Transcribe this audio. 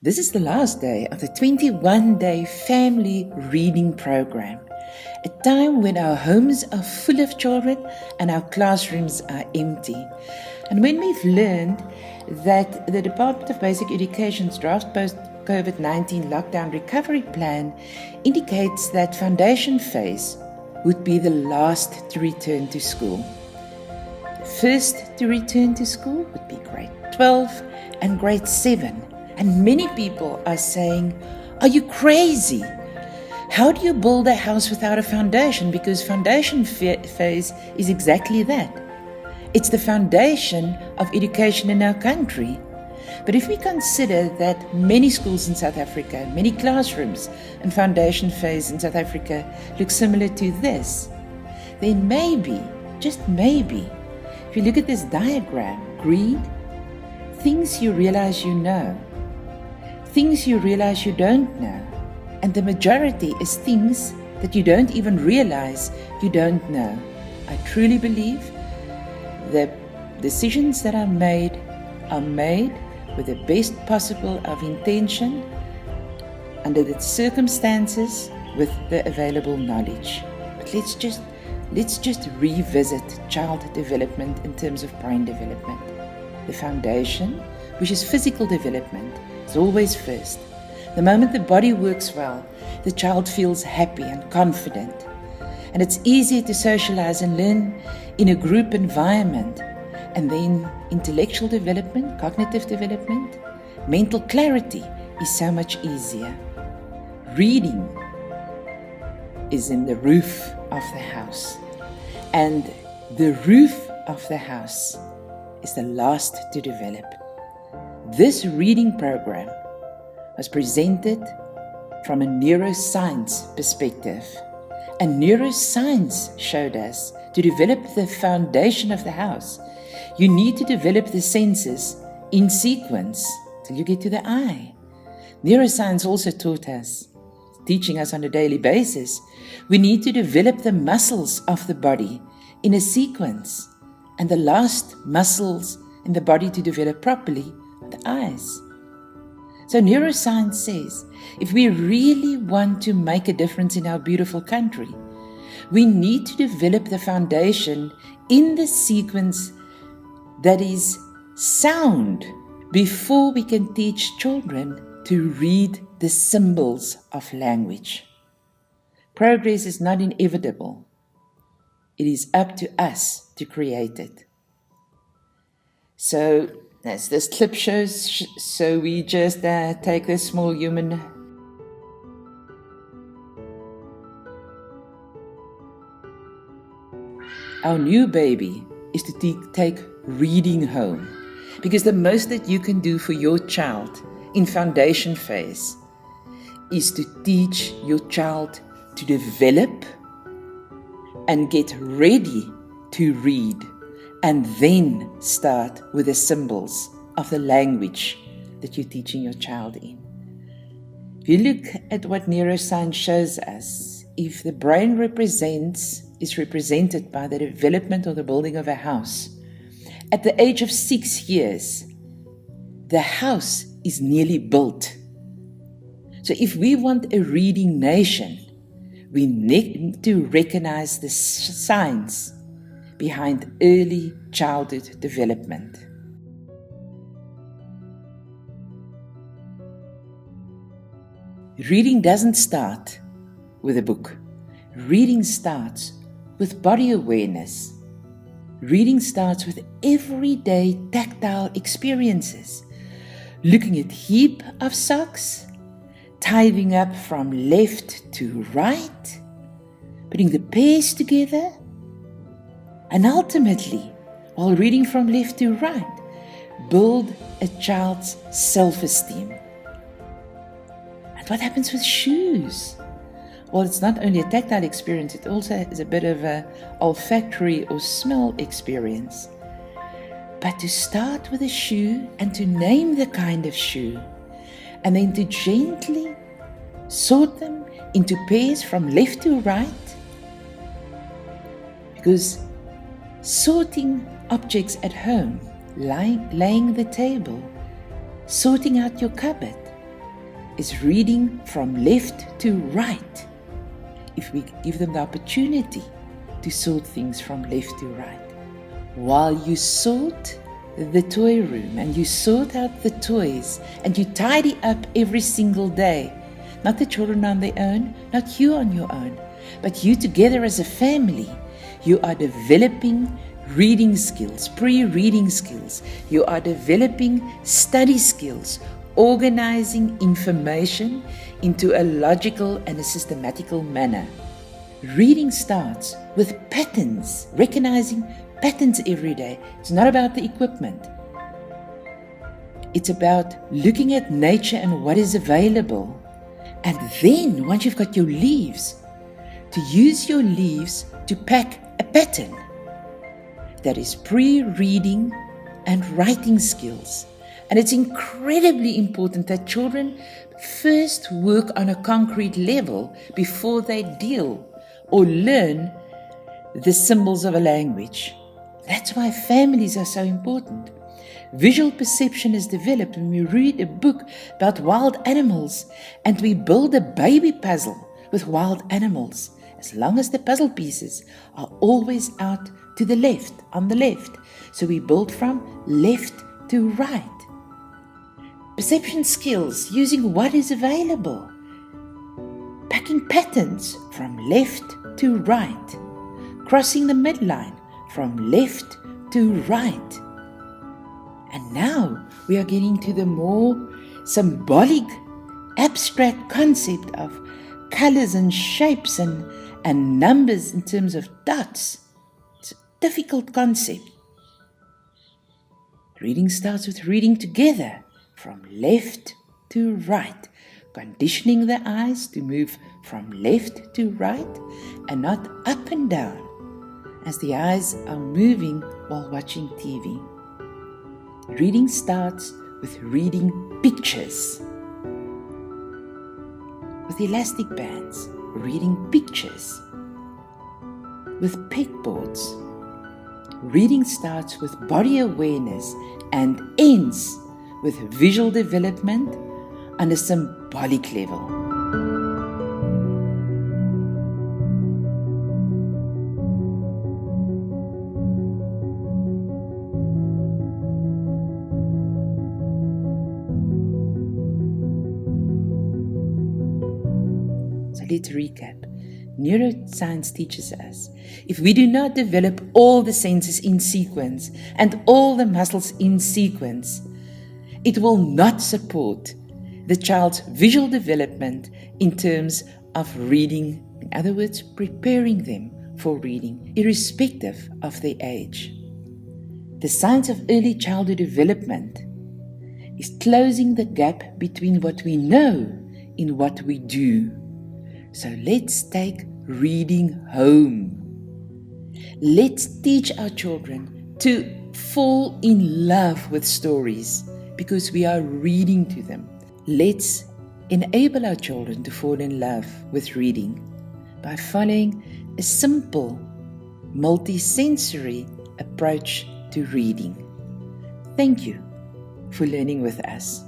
This is the last day of the 21-day family reading program, a time when our homes are full of children and our classrooms are empty. And when we've learned that the Department of Basic Education's draft post-COVID-19 lockdown recovery plan indicates that foundation phase would be the last to return to school. The first to return to school would be grade 12 and grade 7. And many people are saying, "Are you crazy? How do you build a house without a foundation?" Because foundation phase is exactly that. It's the foundation of education in our country. But if we consider that many schools in South Africa, many classrooms and foundation phase in South Africa look similar to this, then maybe, just maybe, if you look at this diagram, greed, things you realize you know, things you realize you don't know, and the majority is things that you don't even realize you don't know. I truly believe the decisions that are made with the best possible of intention, under the circumstances, with the available knowledge. But let's just revisit child development in terms of brain development. The foundation, which is physical development, is always first. The moment the body works well, the child feels happy and confident. And it's easier to socialize and learn in a group environment. And then intellectual development, cognitive development, mental clarity is so much easier. Reading is in the roof of the house. And the roof of the house is the last to develop. This reading program was presented from a neuroscience perspective. And neuroscience showed us to develop the foundation of the house, you need to develop the senses in sequence till you get to the eye. Neuroscience also taught us, teaching us on a daily basis, we need to develop the muscles of the body in a sequence. And the last muscles in the body to develop properly are the eyes. So neuroscience says, if we really want to make a difference in our beautiful country, we need to develop the foundation in the sequence that is sound before we can teach children to read the symbols of language. Progress is not inevitable. It is up to us to create it. So, as this clip shows, so we just take this small human Our new baby is to take reading home, because the most that you can do for your child in foundation phase is to teach your child to develop and get ready to read, and then start with the symbols of the language that you're teaching your child in. If you look at what neuroscience shows us, if the brain is represented by the development or the building of a house, at the age of 6 years, the house is nearly built. So if we want a reading nation, we need to recognize the science behind early childhood development. Reading doesn't start with a book. Reading starts with body awareness. Reading starts with everyday tactile experiences. Looking at heap of socks, tidying up from left to right, putting the pairs together, and ultimately, while reading from left to right, build a child's self-esteem. And what happens with shoes? Well, it's not only a tactile experience, it also is a bit of an olfactory or smell experience. But to start with a shoe and to name the kind of shoe, and then to gently sort them into pairs from left to right, because sorting objects at home, laying the table, sorting out your cupboard, is reading from left to right, if we give them the opportunity to sort things from left to right. While you sort the toy room and you sort out the toys and you tidy up every single day, not the children on their own, not you on your own, but you together as a family, you are developing reading skills, pre-reading skills. You are developing study skills, organizing information into a logical and a systematical manner. Reading starts with patterns, recognizing patterns every day. It's not about the equipment. It's about looking at nature and what is available. And then, once you've got your leaves, to use your leaves to pack a pattern. That is pre-reading and writing skills. And it's incredibly important that children first work on a concrete level before they deal or learn the symbols of a language. That's why families are so important. Visual perception is developed when we read a book about wild animals and we build a baby puzzle with wild animals, as long as the puzzle pieces are always out to the left, on the left. So we build from left to right. Perception skills, using what is available. Packing patterns from left to right. Crossing the midline from left to right. And now we are getting to the more symbolic, abstract concept of colors and shapes and numbers in terms of dots. It's a difficult concept. Reading starts with reading together from left to right, conditioning the eyes to move from left to right and not up and down as the eyes are moving while watching TV. Reading starts with reading pictures. With elastic bands, reading pictures. With pegboards. Reading starts with body awareness and ends with visual development on a symbolic level. So let's recap. Neuroscience teaches us if we do not develop all the senses in sequence and all the muscles in sequence, it will not support the child's visual development in terms of reading. In other words, preparing them for reading, irrespective of their age. The science of early childhood development is closing the gap between what we know and what we do. So let's take reading home. Let's teach our children to fall in love with stories because we are reading to them. Let's enable our children to fall in love with reading by following a simple, multisensory approach to reading. Thank you for learning with us.